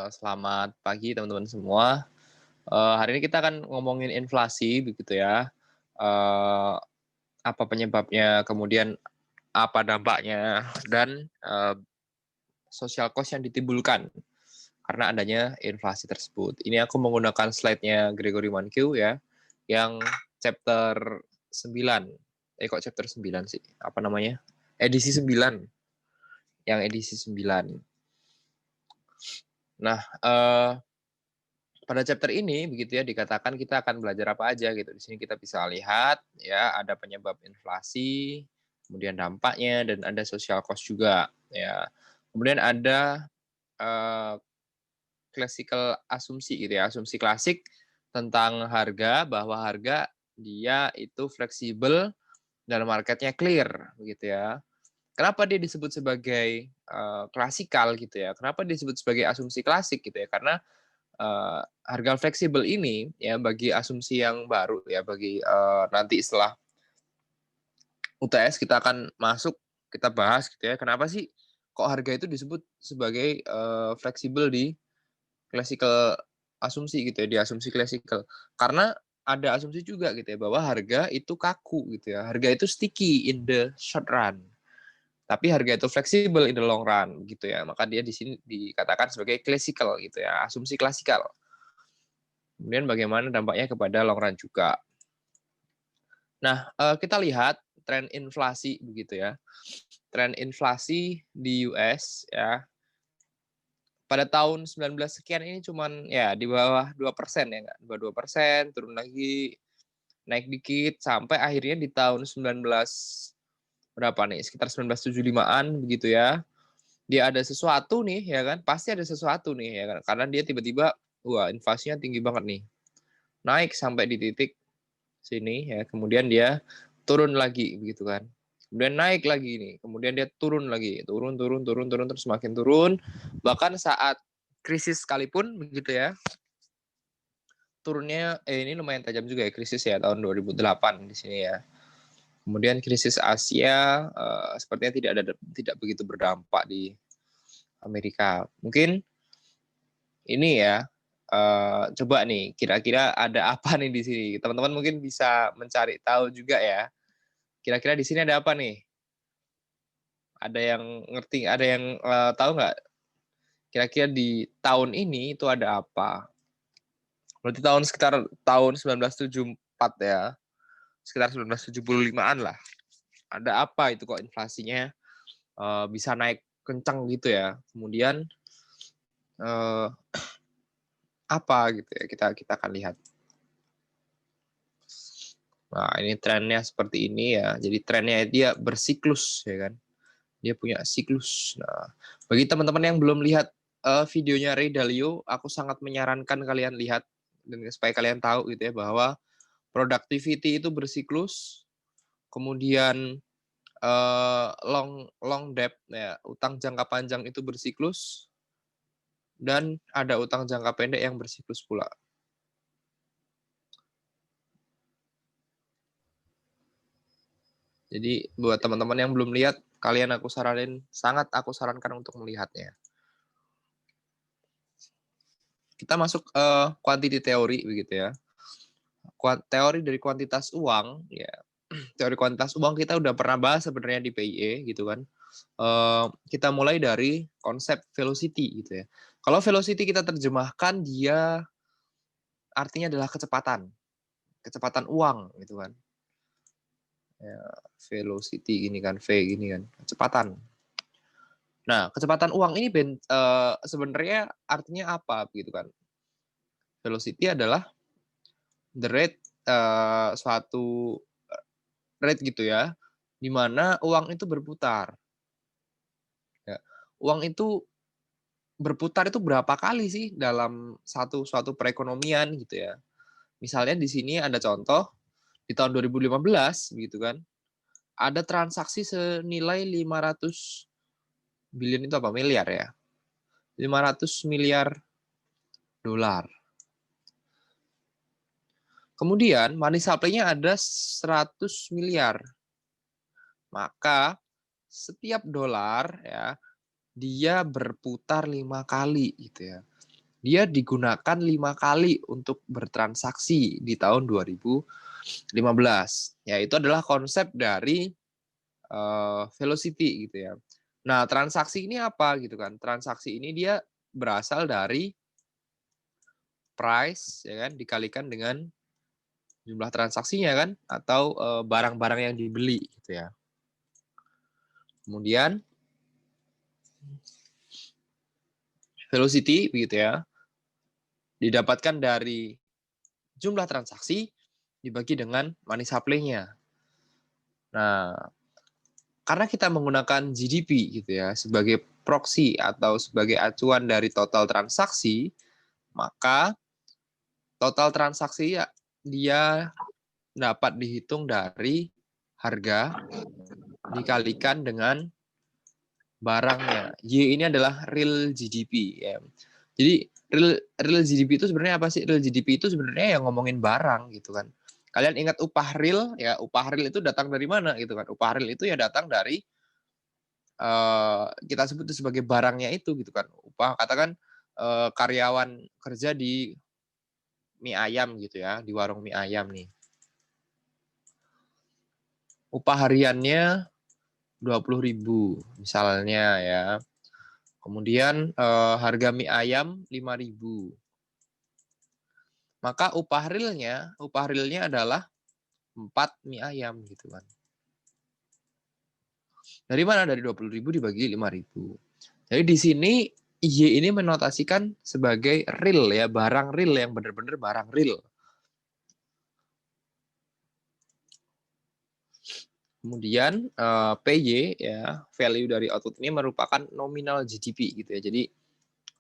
Selamat pagi teman-teman semua. Hari ini kita akan ngomongin inflasi begitu ya. Eee, apa penyebabnya, kemudian apa dampaknya, dan social cost yang ditimbulkan karena adanya inflasi tersebut. Ini aku menggunakan slide-nya Gregory Mankiw ya, yang chapter 9. Kok chapter 9 sih? Apa namanya? Edisi 9. Yang edisi 9. Nah, pada chapter ini begitu ya dikatakan kita akan belajar apa aja gitu. Di sini kita bisa lihat ya ada penyebab inflasi, kemudian dampaknya dan ada social cost juga ya. Kemudian ada eh, classical asumsi gitu ya, asumsi klasik tentang harga bahwa harga dia itu fleksibel dan marketnya clear begitu ya. Kenapa dia disebut sebagai klasikal gitu ya? Kenapa disebut sebagai asumsi klasik gitu ya? Karena harga fleksibel ini ya bagi asumsi yang baru ya bagi nanti setelah UTS kita akan masuk kita bahas gitu ya kenapa sih kok harga itu disebut sebagai fleksibel di classical asumsi gitu ya di asumsi classical karena ada asumsi juga gitu ya bahwa harga itu kaku gitu ya harga itu sticky in the short run tapi harga itu fleksibel in the long run gitu ya maka dia di sini dikatakan sebagai classical gitu ya asumsi klasikal. Kemudian bagaimana dampaknya kepada long run juga. Nah, kita lihat tren inflasi begitu ya. Tren inflasi di US ya pada tahun 19 sekian ini cuman ya di bawah 2% ya enggak? Di bawah 2%, turun lagi, naik dikit sampai akhirnya di tahun 19 berapa nih? Sekitar 1975-an begitu ya. Dia ada sesuatu nih ya kan? Pasti ada sesuatu nih ya kan? Karena dia tiba-tiba wah, inflasinya tinggi banget nih. Naik sampai di titik sini ya, kemudian dia turun lagi begitu kan. Kemudian naik lagi nih, kemudian dia turun lagi, turun turun turun turun terus semakin turun. Bahkan saat krisis sekalipun begitu ya. Turunnya ini lumayan tajam juga ya krisis ya tahun 2008 di sini ya. Kemudian krisis Asia sepertinya tidak begitu berdampak di Amerika. Mungkin ini ya coba nih kira-kira ada apa nih di sini. Teman-teman mungkin bisa mencari tahu juga ya. Kira-kira di sini ada apa nih? Ada yang ngerti, ada yang tahu nggak? Kira-kira di tahun ini itu ada apa? Berarti sekitar tahun 1974 ya, sekitar 1975-an lah. Ada apa itu kok inflasinya bisa naik kencang gitu ya? Kemudian eh, apa gitu ya? Kita akan lihat. Nah ini trennya seperti ini ya. Jadi trennya dia bersiklus ya kan? Dia punya siklus. Nah, bagi teman-teman yang belum lihat videonya Ray Dalio, aku sangat menyarankan kalian lihat dan supaya kalian tahu gitu ya bahwa productivity itu bersiklus, kemudian long long debt ya, utang jangka panjang itu bersiklus dan ada utang jangka pendek yang bersiklus pula. Jadi buat teman-teman yang belum lihat, kalian sangat aku sarankan untuk melihatnya. Kita masuk quantity theory begitu ya. Teori dari kuantitas uang ya. Teori kuantitas uang kita udah pernah bahas sebenarnya di PIE gitu kan. Kita mulai dari konsep velocity gitu ya. Kalau velocity kita terjemahkan dia artinya adalah kecepatan, kecepatan uang gitu kan. Ya, velocity gini kan, V gini kan, kecepatan. Nah, kecepatan uang ini sebenarnya artinya apa gitu kan? Velocity adalah the rate suatu rate gitu ya, di mana uang itu berputar. Ya. Uang itu berputar itu berapa kali sih dalam suatu perekonomian gitu ya. Misalnya di sini ada contoh di tahun 2015 gitu kan. Ada transaksi senilai 500 billion itu apa miliar ya? 500 miliar dolar. Kemudian money supply-nya ada 100 miliar. Maka setiap dolar ya dia berputar 5 kali gitu ya. Dia digunakan 5 kali untuk bertransaksi di tahun 2015. Ya, itu adalah konsep dari velocity gitu ya. Nah, transaksi ini apa gitu kan? Transaksi ini dia berasal dari price ya kan dikalikan dengan jumlah transaksinya kan atau barang-barang yang dibeli gitu ya. Kemudian velocity begitu ya didapatkan dari jumlah transaksi dibagi dengan money supply-nya. Nah, karena kita menggunakan GDP gitu ya sebagai proxy atau sebagai acuan dari total transaksi, maka total transaksi ya dia dapat dihitung dari harga dikalikan dengan barangnya. Y ini adalah real GDP ya. Jadi real GDP itu sebenarnya apa sih? Real GDP itu sebenarnya yang ngomongin barang gitu kan. Kalian ingat upah real ya, upah real itu datang dari mana gitu kan? Upah real itu ya datang dari kita sebut itu sebagai barangnya itu gitu kan. Upah katakan karyawan kerja di mie ayam gitu ya, di warung mie ayam nih. Upah hariannya 20.000 misalnya ya. Kemudian harga mie ayam 5.000. Maka upah realnya adalah 4 mie ayam gitu kan. Dari mana? Dari 20.000 dibagi 5.000. Jadi di sini Y ini menotasikan sebagai real ya, barang real yang benar-benar barang real. Kemudian PY ya, value dari output ini merupakan nominal GDP gitu ya. Jadi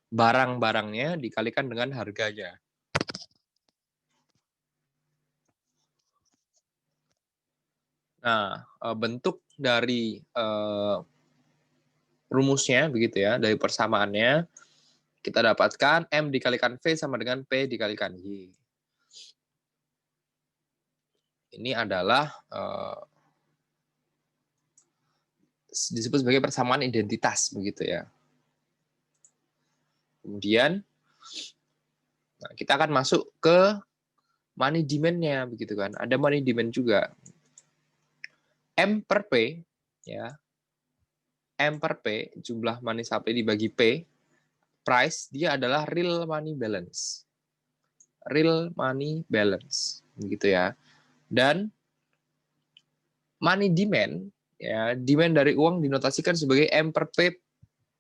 barang-barangnya dikalikan dengan harganya. Nah, bentuk dari rumusnya begitu ya, dari persamaannya kita dapatkan M dikalikan V sama dengan P dikalikan Y. Ini adalah disebut sebagai persamaan identitas begitu ya. Kemudian kita akan masuk ke money demand-nya begitu kan. Ada money demand juga. M per P ya. M per P jumlah money supply dibagi P, price dia adalah real money balance. Real money balance begitu ya. Dan money demand ya, demand dari uang dinotasikan sebagai M per P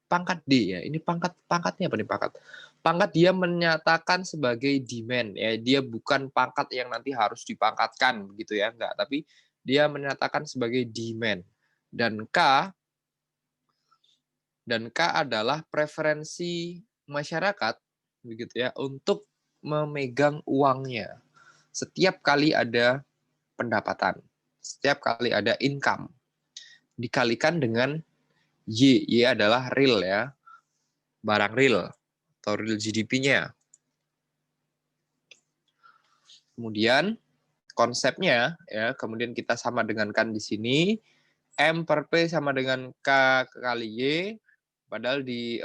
pangkat D ya. Ini pangkatnya apa nih pangkat? Pangkat dia menyatakan sebagai demand ya. Dia bukan pangkat yang nanti harus dipangkatkan begitu ya, enggak, tapi dia menyatakan sebagai demand. Dan K adalah preferensi masyarakat begitu ya untuk memegang uangnya. Setiap kali ada pendapatan, setiap kali ada income dikalikan dengan Y. Y adalah real ya, barang real atau real GDP-nya. Kemudian konsepnya ya, kemudian kita sama dengankan di sini M per P sama dengan K kali Y, padahal di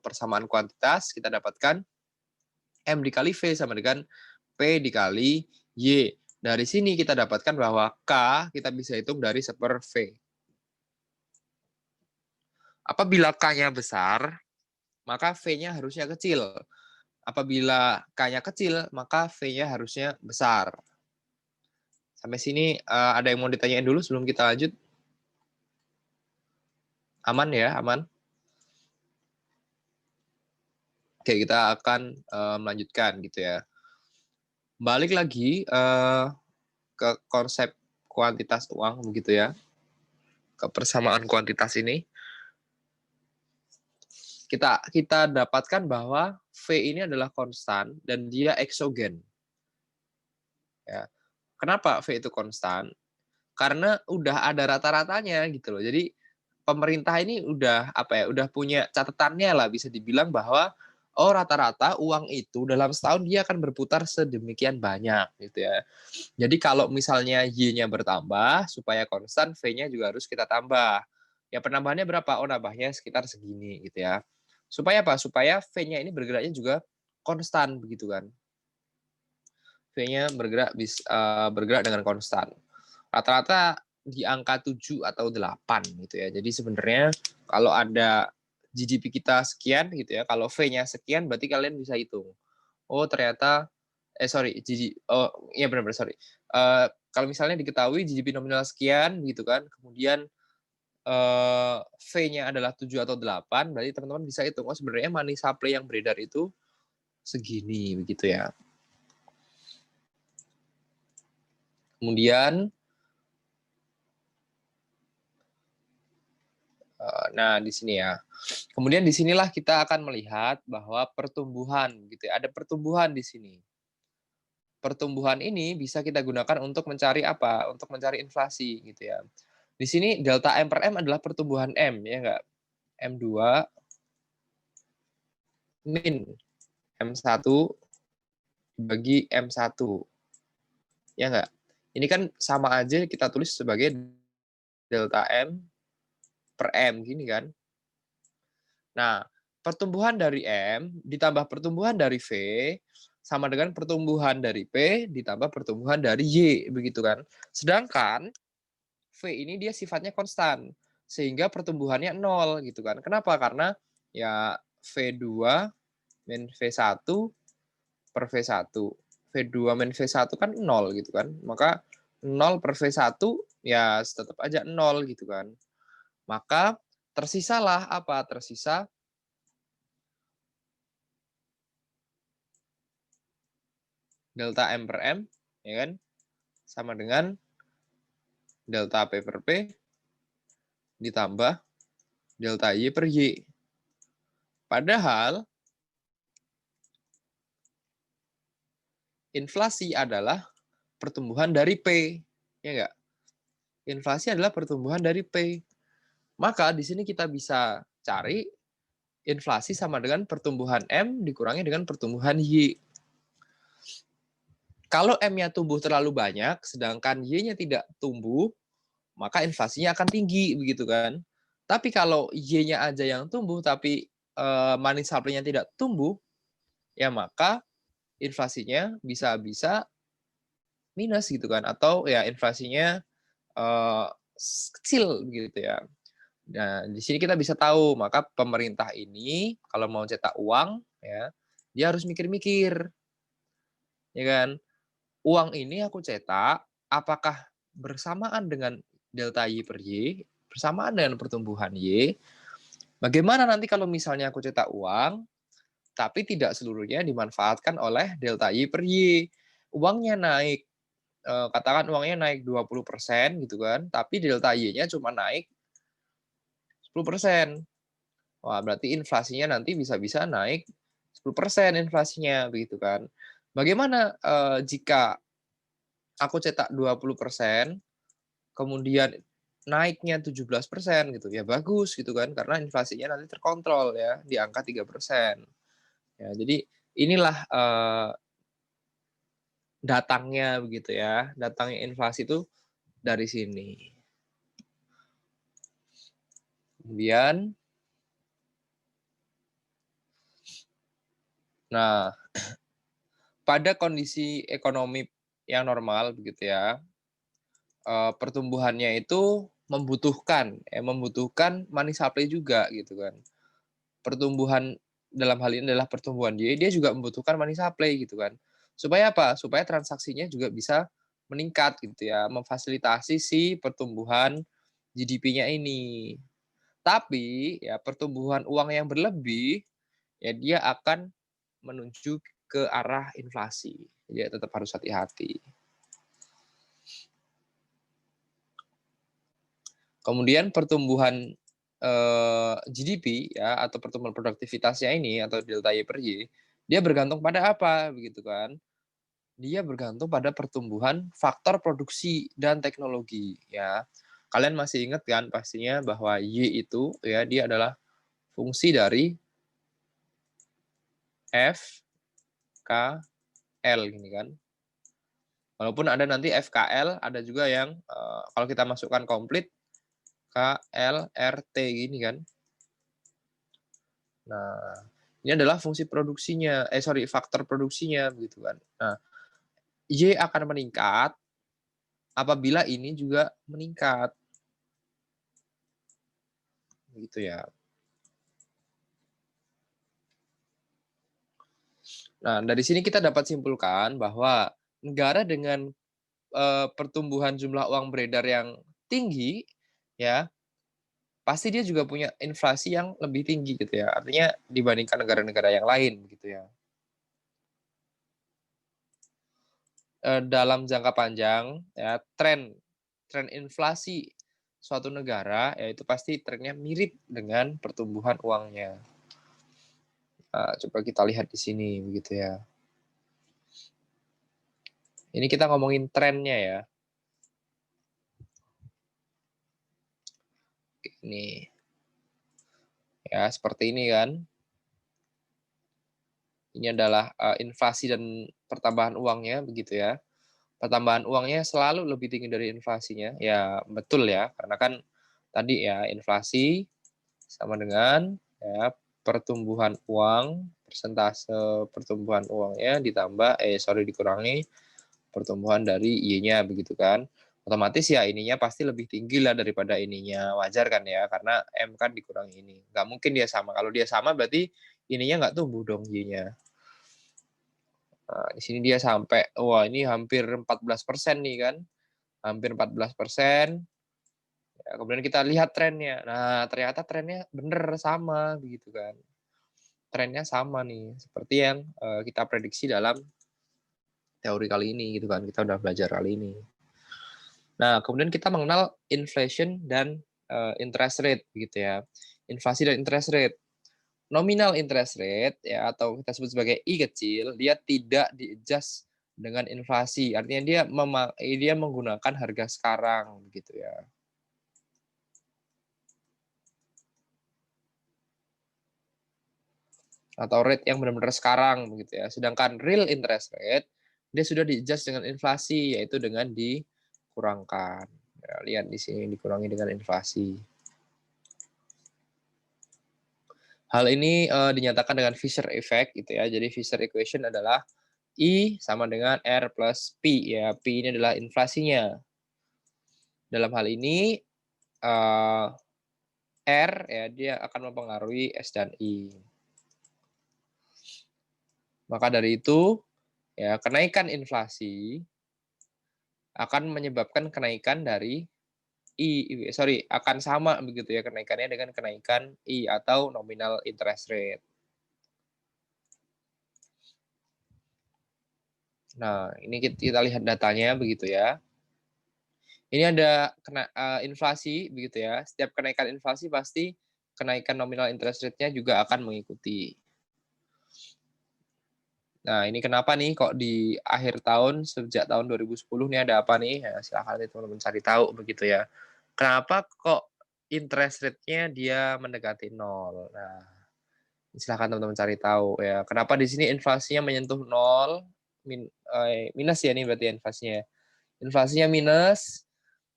persamaan kuantitas kita dapatkan M dikali V sama dengan P dikali Y. Dari sini kita dapatkan bahwa K kita bisa hitung dari 1/V. Apabila K-nya besar, maka V-nya harusnya kecil. Apabila K-nya kecil, maka V-nya harusnya besar. Sampai sini ada yang mau ditanyain dulu sebelum kita lanjut? Aman ya, aman? Oke, kita akan melanjutkan gitu ya. Balik lagi ke konsep kuantitas uang begitu ya. Ke persamaan kuantitas ini. Kita dapatkan bahwa V ini adalah konstan dan dia eksogen. Ya. Kenapa V itu konstan? Karena udah ada rata-ratanya gitu loh. Jadi pemerintah ini udah udah punya catatannya lah, bisa dibilang bahwa oh rata-rata uang itu dalam setahun dia akan berputar sedemikian banyak gitu ya. Jadi kalau misalnya Y-nya bertambah supaya konstan, V-nya juga harus kita tambah. Ya penambahannya berapa? Oh nambahnya sekitar segini gitu ya. Supaya apa? Supaya V-nya ini bergeraknya juga konstan begitu kan. V-nya bergerak dengan konstan. Rata-rata di angka 7 atau 8 gitu ya. Jadi sebenarnya kalau ada GDP kita sekian gitu ya, kalau V-nya sekian berarti kalian bisa hitung. Oh ternyata sorry, oh iya benar-benar sorry. Kalau misalnya diketahui GDP nominal sekian gitu kan, kemudian V-nya adalah 7 atau 8, berarti teman-teman bisa hitung, oh sebenarnya money supply yang beredar itu segini begitu ya. Kemudian nah di sini ya. Kemudian di sinilah kita akan melihat bahwa pertumbuhan gitu ya. Ada pertumbuhan di sini. Pertumbuhan ini bisa kita gunakan untuk mencari apa? Untuk mencari inflasi gitu ya. Di sini delta M per M adalah pertumbuhan M ya enggak? M2 min M1 bagi M1. Ya enggak? Ini kan sama aja kita tulis sebagai delta M per M gini kan. Nah, pertumbuhan dari M ditambah pertumbuhan dari V sama dengan pertumbuhan dari P ditambah pertumbuhan dari Y, begitu kan. Sedangkan V ini dia sifatnya konstan, sehingga pertumbuhannya 0 gitu kan. Kenapa? Karena ya V2 min V1 per V1. V2 min V1 kan 0 gitu kan. Maka 0 per V1 ya tetap aja 0 gitu kan. Maka tersisalah apa? Tersisa delta M per M, ya kan? Sama dengan delta P per P ditambah delta Y per Y. Padahal inflasi adalah pertumbuhan dari P, ya enggak? Inflasi adalah pertumbuhan dari P. Maka di sini kita bisa cari inflasi sama dengan pertumbuhan M dikurangi dengan pertumbuhan Y. Kalau M-nya tumbuh terlalu banyak, sedangkan Y-nya tidak tumbuh, maka inflasinya akan tinggi, begitu kan? Tapi kalau Y-nya aja yang tumbuh, tapi money supply-nya tidak tumbuh, ya maka inflasinya bisa-bisa minus gitu kan, atau ya inflasinya uh, kecil gitu ya. Nah, di sini kita bisa tahu, maka pemerintah ini kalau mau cetak uang, ya, dia harus mikir-mikir, ya kan? Uang ini aku cetak, apakah bersamaan dengan delta Y per Y, bersamaan dengan pertumbuhan Y? Bagaimana nanti kalau misalnya aku cetak uang, tapi tidak seluruhnya dimanfaatkan oleh delta Y per Y? Uangnya naik, katakan uangnya naik 20% gitu kan, tapi delta Y-nya cuma naik 10%. Wah, berarti inflasinya nanti bisa-bisa naik 10% inflasinya, begitu kan. Bagaimana jika aku cetak 20%, kemudian naiknya 17% gitu, ya bagus gitu kan, karena inflasinya nanti terkontrol ya, di angka 3%. Ya, jadi inilah datangnya begitu ya, datangnya inflasi itu dari sini. Kemudian, nah pada kondisi ekonomi yang normal begitu ya, pertumbuhannya itu membutuhkan money supply juga gitu kan. Pertumbuhan dalam hal ini adalah pertumbuhan dia juga membutuhkan money supply gitu kan. Supaya apa? Supaya transaksinya juga bisa meningkat gitu ya, memfasilitasi si pertumbuhan GDP-nya ini. Tapi ya pertumbuhan uang yang berlebih ya dia akan menuju ke arah inflasi. Jadi tetap harus hati-hati. Kemudian pertumbuhan GDP ya atau pertumbuhan produktivitasnya ini atau delta Y per Y, dia bergantung pada apa begitu kan? Dia bergantung pada pertumbuhan faktor produksi dan teknologi ya. Kalian masih ingat kan pastinya bahwa Y itu ya dia adalah fungsi dari F, K, L gini kan. Walaupun ada nanti FKL, ada juga yang kalau kita masukkan komplit KLRT gini kan. Nah, ini adalah fungsi produksinya, faktor produksinya begitu kan. Nah, Y akan meningkat apabila ini juga meningkat. Begitu ya. Nah, dari sini kita dapat simpulkan bahwa negara dengan pertumbuhan jumlah uang beredar yang tinggi, ya, pasti dia juga punya inflasi yang lebih tinggi gitu ya. Artinya dibandingkan negara-negara yang lain begitu ya. Dalam jangka panjang ya, tren inflasi suatu negara yaitu pasti trennya mirip dengan pertumbuhan uangnya. Coba kita lihat di sini begitu ya. Ini kita ngomongin trennya ya. Ini ya seperti ini kan. Ini adalah inflasi dan pertambahan uangnya begitu ya. Pertambahan uangnya selalu lebih tinggi dari inflasinya. Ya, betul ya, karena kan tadi ya inflasi sama dengan ya pertumbuhan uang, persentase pertumbuhan uangnya ditambah dikurangi pertumbuhan dari Y-nya begitu kan. Otomatis ya ininya pasti lebih tinggi lah daripada ininya. Wajar kan ya, karena M kan dikurangi ini. Nggak mungkin dia sama. Kalau dia sama berarti ininya nggak tumbuh dong Y-nya. Nah, di sini dia sampai, wah ini hampir 14% nih kan. Hampir 14%. Ya, kemudian kita lihat trennya. Nah, ternyata trennya bener sama begitu kan. Trennya sama nih, seperti yang kita prediksi dalam teori kali ini gitu kan. Kita udah belajar kali ini. Nah, kemudian kita mengenal inflation dan interest rate gitu ya. Inflasi dan interest rate. Nominal interest rate ya atau kita sebut sebagai I kecil, dia tidak di-adjust dengan inflasi. Artinya dia menggunakan harga sekarang gitu ya. Atau rate yang benar-benar sekarang begitu ya. Sedangkan real interest rate dia sudah di-adjust dengan inflasi, yaitu dengan dikurangkan. Ya, lihat di sini dikurangi dengan inflasi. Hal ini dinyatakan dengan Fisher effect gitu ya. Jadi Fisher equation adalah I sama dengan R plus P ya. P ini adalah inflasinya. Dalam hal ini R ya dia akan mempengaruhi S dan I. Maka dari itu ya kenaikan inflasi akan menyebabkan kenaikan dari akan sama begitu ya kenaikannya dengan kenaikan I atau nominal interest rate. Nah, ini kita lihat datanya begitu ya. Ini ada inflasi begitu ya. Setiap kenaikan inflasi pasti kenaikan nominal interest rate-nya juga akan mengikuti. Nah, ini kenapa nih kok di akhir tahun sejak tahun 2010 nih ada apa nih? Ya, silahkan teman-teman cari tahu begitu ya. Kenapa kok interest rate-nya dia mendekati nol? Nah, silahkan teman-teman cari tahu ya. Kenapa di sini inflasinya menyentuh nol? Minus ya nih berarti inflasinya. Inflasinya minus,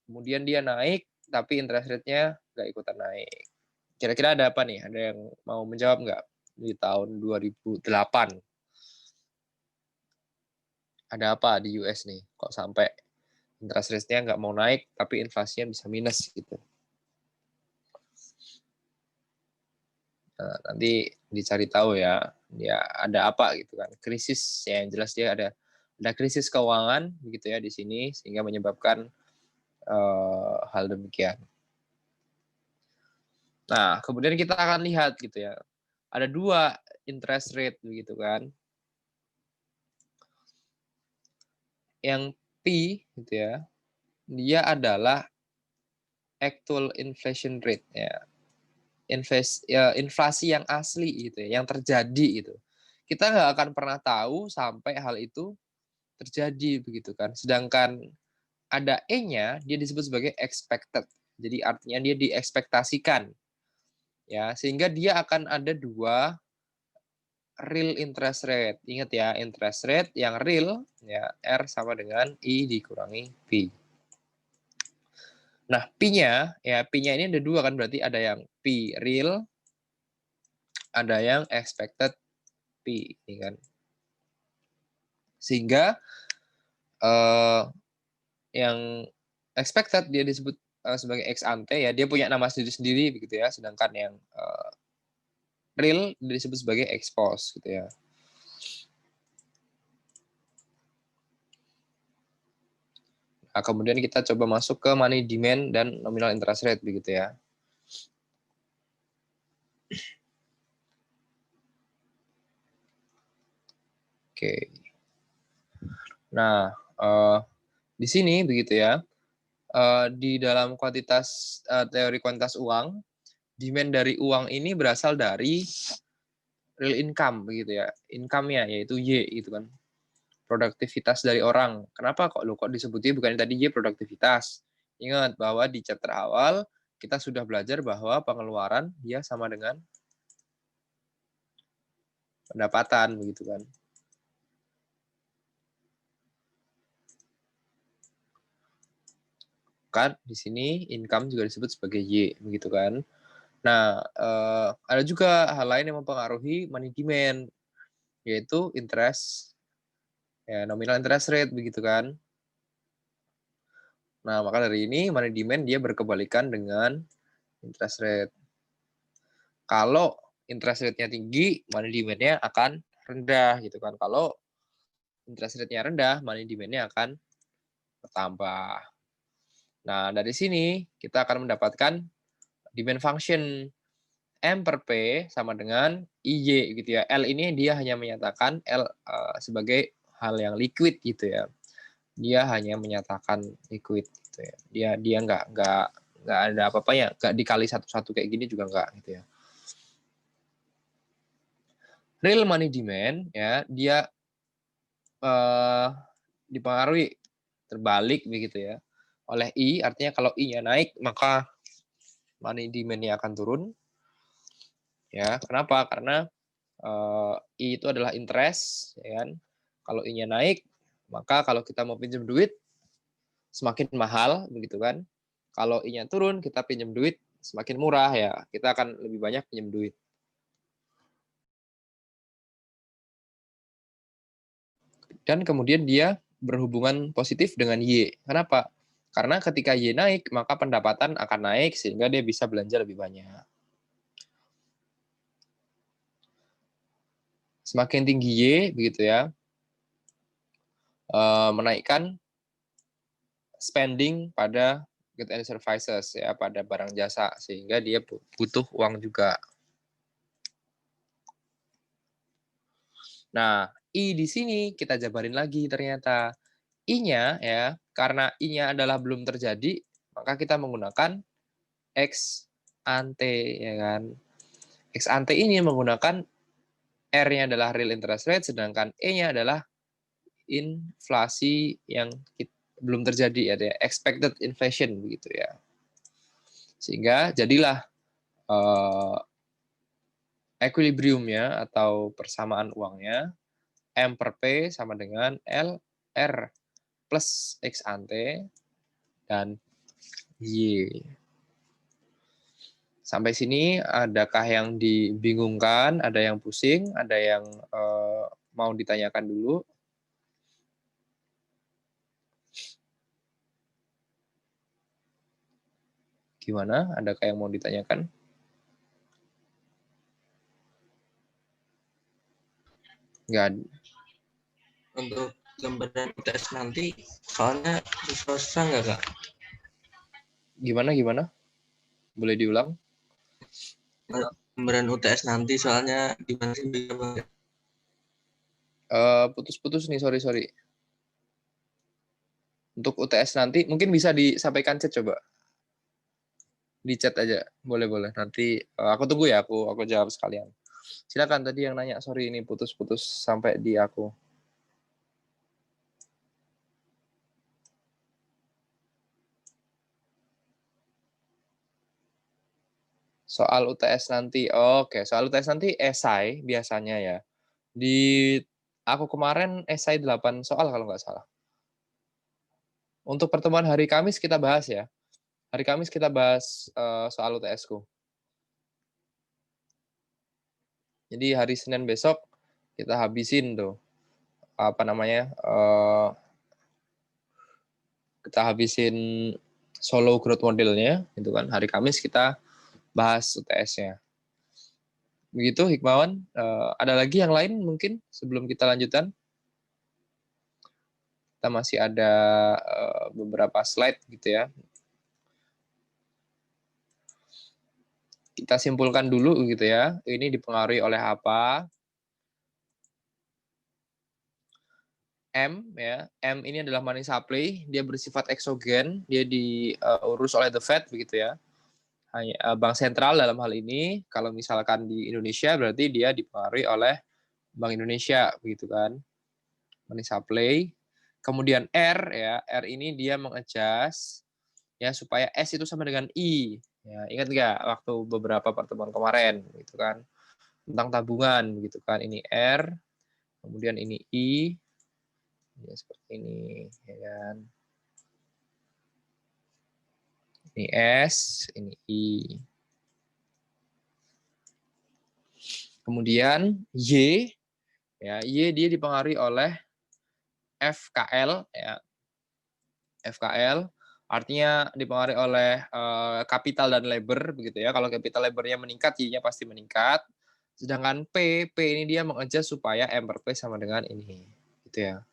kemudian dia naik, tapi interest rate-nya nggak ikutan naik. Kira-kira ada apa nih? Ada yang mau menjawab nggak? Di tahun 2008. Ada apa di US nih? Kok sampai interest rate-nya nggak mau naik, tapi inflasinya bisa minus gitu. Nah, nanti dicari tahu ya, ya ada apa gitu kan. Krisis ya, yang jelas dia ada krisis keuangan begitu ya di sini sehingga menyebabkan hal demikian. Nah, kemudian kita akan lihat gitu ya. Ada dua interest rate begitu kan. Yang P gitu ya, dia adalah actual inflation rate ya. Inflasi yang asli gitu ya, yang terjadi gitu. Kita nggak akan pernah tahu sampai hal itu terjadi begitu kan. Sedangkan ada E-nya, dia disebut sebagai expected. Jadi artinya dia diekspektasikan. Ya, sehingga dia akan ada dua real interest rate. Ingat ya, interest rate yang real ya R sama dengan I dikurangi P. Nah, P-nya, ya P-nya ini ada dua kan, berarti ada yang P real, ada yang expected P, ini kan. Sehingga yang expected dia disebut sebagai ex ante ya, dia punya nama sendiri-sendiri begitu ya, sedangkan yang real disebut sebagai ex post gitu ya. Nah, kemudian kita coba masuk ke money demand dan nominal interest rate begitu ya. Oke. Nah, di sini begitu ya. Di dalam kuantitas teori kuantitas uang, demand dari uang ini berasal dari real income begitu ya. Income-nya yaitu Y gitu kan. Produktivitas dari orang. Kenapa kok disebutnya bukan tadi Y produktivitas? Ingat bahwa di chapter awal kita sudah belajar bahwa pengeluaran dia sama dengan pendapatan begitu kan. Kan di sini income juga disebut sebagai Y begitu kan. Nah, ada juga hal lain yang mempengaruhi money demand yaitu interest ya nominal interest rate begitu kan. Nah, maka dari ini money demand dia berkebalikan dengan interest rate. Kalau interest rate-nya tinggi, money demand-nya akan rendah gitu kan. Kalau interest rate-nya rendah, money demand-nya akan bertambah. Nah, dari sini kita akan mendapatkan demand function M per P sama dengan IY gitu ya. L ini dia hanya menyatakan L sebagai hal yang liquid gitu ya. Dia hanya menyatakan liquid gitu ya. Dia nggak ada apa-apanya, nggak dikali satu-satu kayak gini juga nggak gitu ya. Real money demand ya dia dipengaruhi terbalik begitu ya oleh I, artinya kalau I-nya naik maka money demand-nya akan turun. Ya, kenapa? Karena I itu adalah interest, ya kan? Kalau I-nya naik, maka kalau kita mau pinjam duit semakin mahal, begitu kan? Kalau I-nya turun, kita pinjam duit semakin murah ya, kita akan lebih banyak pinjam duit. Dan kemudian dia berhubungan positif dengan Y. Kenapa? Karena ketika Y naik, maka pendapatan akan naik sehingga dia bisa belanja lebih banyak. Semakin tinggi Y, begitu ya, menaikkan spending pada goods and services ya, pada barang jasa sehingga dia butuh uang juga. Nah, I di sini kita jabarin lagi ternyata. I-nya ya, karena I-nya adalah belum terjadi, maka kita menggunakan ex ante ya kan. Ex ante ini menggunakan R-nya adalah real interest rate sedangkan E-nya adalah inflasi yang belum terjadi ya, expected inflation begitu ya. Sehingga jadilah equilibriumnya atau persamaan uangnya M per P sama dengan L R plus X ante dan Y. Sampai sini adakah yang dibingungkan, ada yang pusing, ada yang mau ditanyakan dulu? Gimana? Adakah yang mau ditanyakan? Enggak. Untuk gambaran UTS nanti, soalnya susah nggak Kak? Gimana? Boleh diulang? Gambaran UTS nanti soalnya gimana sih? Putus-putus nih, sorry. Untuk UTS nanti, mungkin bisa disampaikan chat coba. Di chat aja, boleh. Nanti aku tunggu ya, aku jawab sekalian. Silakan tadi yang nanya, sorry ini putus-putus sampai di aku. Soal UTS nanti, oke. Soal UTS nanti esai biasanya ya. Di aku kemarin esai 8 soal kalau nggak salah. Untuk pertemuan hari Kamis kita bahas ya. Hari Kamis kita bahas soal UTS-ku. Jadi hari Senin besok kita habisin tuh apa namanya kita habisin solo growth modelnya, gitu kan. Hari Kamis kita bahas UTS-nya. Begitu Hikmawan. Ada lagi yang lain mungkin sebelum kita lanjutkan? Kita masih ada beberapa slide gitu ya. Kita simpulkan dulu gitu ya. Ini dipengaruhi oleh apa? M ya. M ini adalah money supply, dia bersifat eksogen, dia diurus oleh the Fed begitu ya. Hanya bank sentral dalam hal ini. Kalau misalkan di Indonesia berarti dia dipengaruhi oleh Bank Indonesia begitu kan. Money supply. Kemudian R ya, R ini dia mengadjust ya supaya S itu sama dengan I. Ya, ingat nggak waktu beberapa pertemuan kemarin gitu kan tentang tabungan gitu kan. Ini R, kemudian ini I, ya seperti ini ya kan. Ini S, ini I. Kemudian Y, ya Y dia dipengaruhi oleh FKL ya. FKL artinya dipengaruhi oleh kapital dan labor begitu ya. Kalau capital labornya meningkat, Y-nya pasti meningkat. Sedangkan P ini dia mengadjust supaya M per P sama dengan ini gitu ya.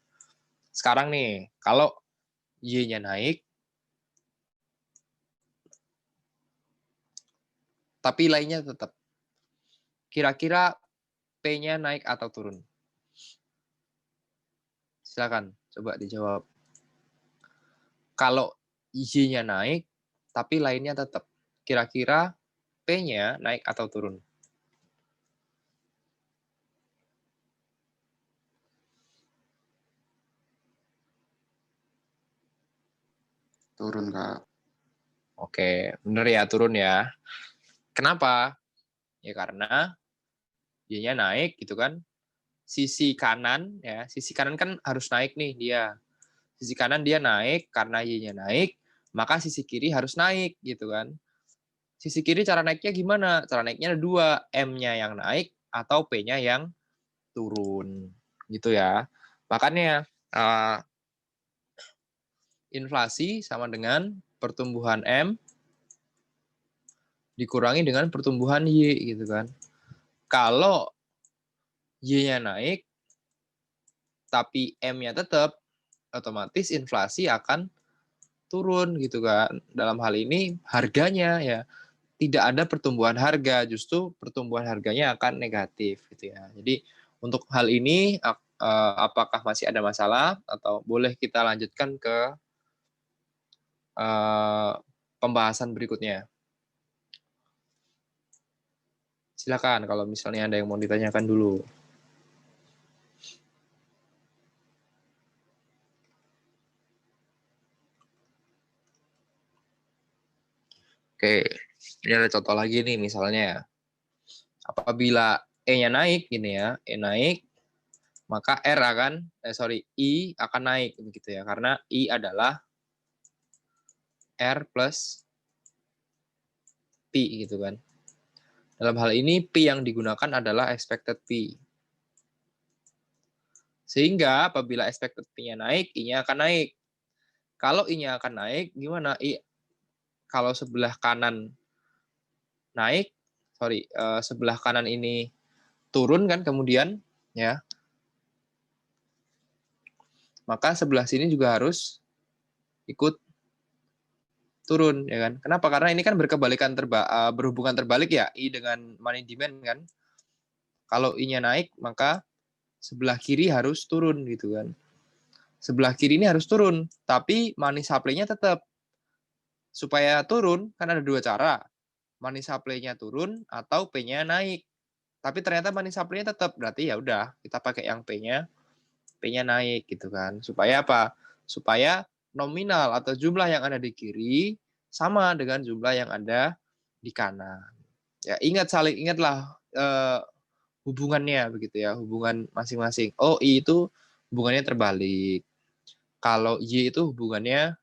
Sekarang nih, kalau Y-nya naik tapi lainnya tetap. Kira-kira P-nya naik atau turun? Silakan coba dijawab. Kalau Y-nya naik tapi lainnya tetap. Kira-kira P-nya naik atau turun? Turun, Kak. Oke, bener ya, turun ya. Kenapa? Ya karena Y-nya naik gitu kan. Sisi kanan ya, sisi kanan kan harus naik nih dia. Sisi kanan dia naik karena Y-nya naik, maka sisi kiri harus naik gitu kan. Sisi kiri cara naiknya gimana? Cara naiknya ada dua, M-nya yang naik atau P-nya yang turun gitu ya. Makanya inflasi sama dengan pertumbuhan M dikurangi dengan pertumbuhan Y gitu kan. Kalau Y-nya naik tapi M-nya tetap, otomatis inflasi akan turun gitu kan. Dalam hal ini harganya ya tidak ada pertumbuhan harga, justru pertumbuhan harganya akan negatif gitu ya. Jadi untuk hal ini apakah masih ada masalah atau boleh kita lanjutkan ke pembahasan berikutnya? Silakan kalau misalnya ada yang mau ditanyakan dulu. Oke, ini ada contoh lagi nih misalnya. Apabila E-nya naik gini ya, E naik, maka I akan naik begitu ya, karena I adalah R plus P gitu kan. Dalam hal ini P yang digunakan adalah expected P. Sehingga apabila expected P-nya naik, I-nya akan naik. Kalau I-nya akan naik, gimana? Kalau sebelah kanan naik, sebelah kanan ini turun kan kemudian, ya, maka sebelah sini juga harus ikut turun ya kan. Kenapa? Karena ini kan berhubungan terbalik ya, I dengan money demand kan. Kalau I-nya naik, maka sebelah kiri harus turun gitu kan. Sebelah kiri ini harus turun, tapi money supply-nya tetap. Supaya turun kan ada dua cara. Money supply-nya turun atau P-nya naik. Tapi ternyata money supply-nya tetap. Berarti ya udah, kita pakai yang P-nya naik gitu kan. Supaya apa? Supaya nominal atau jumlah yang ada di kiri sama dengan jumlah yang ada di kanan. Ya, ingatlah hubungannya begitu ya, hubungan masing-masing. Oh, I itu hubungannya terbalik. Kalau Y itu hubungannya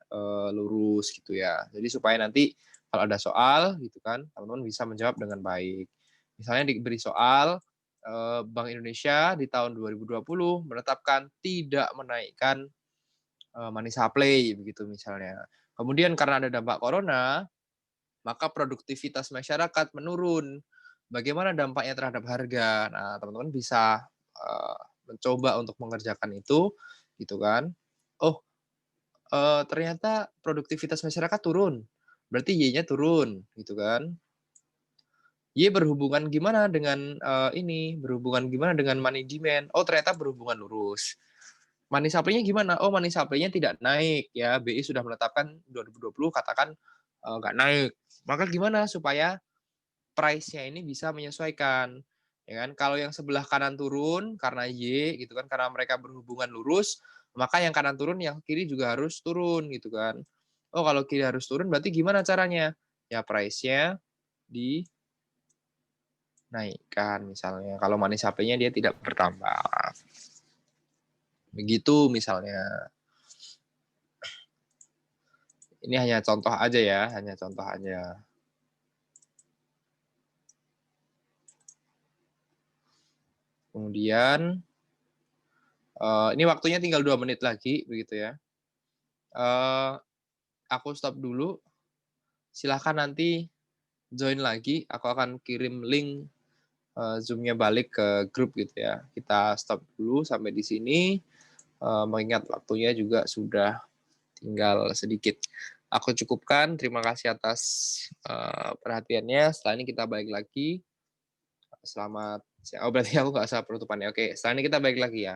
lurus gitu ya. Jadi supaya nanti kalau ada soal gitu kan, teman-teman bisa menjawab dengan baik. Misalnya diberi soal, Bank Indonesia di tahun 2020 menetapkan tidak menaikkan money supply begitu misalnya. Kemudian karena ada dampak corona, maka produktivitas masyarakat menurun. Bagaimana dampaknya terhadap harga? Nah, teman-teman bisa mencoba untuk mengerjakan itu, gitu kan. Oh, ternyata produktivitas masyarakat turun, berarti Y-nya turun, gitu kan. Y berhubungan gimana dengan berhubungan gimana dengan money demand? Oh, ternyata berhubungan lurus. Money supply-nya gimana? Oh, money supply-nya tidak naik ya. BI sudah menetapkan 2020 katakan nggak naik. Maka gimana supaya price-nya ini bisa menyesuaikan? Ya kan? Kalau yang sebelah kanan turun karena Y gitu kan, karena mereka berhubungan lurus, maka yang kanan turun, yang kiri juga harus turun gitu kan. Oh, kalau kiri harus turun berarti gimana caranya? Ya price-nya dinaikkan misalnya. Kalau money supply-nya dia tidak bertambah. Begitu misalnya. Ini hanya contoh aja ya, hanya contoh aja. Kemudian, ini waktunya tinggal 2 menit lagi, begitu ya. Aku stop dulu, silahkan nanti join lagi, aku akan kirim link Zoom-nya balik ke grup gitu ya. Kita stop dulu sampai di sini, mengingat waktunya juga sudah tinggal sedikit. Aku cukupkan, terima kasih atas perhatiannya. Setelah ini kita balik lagi. Selamat siang. Oh, berarti aku nggak usah penutupannya. Oke, setelah ini kita balik lagi ya.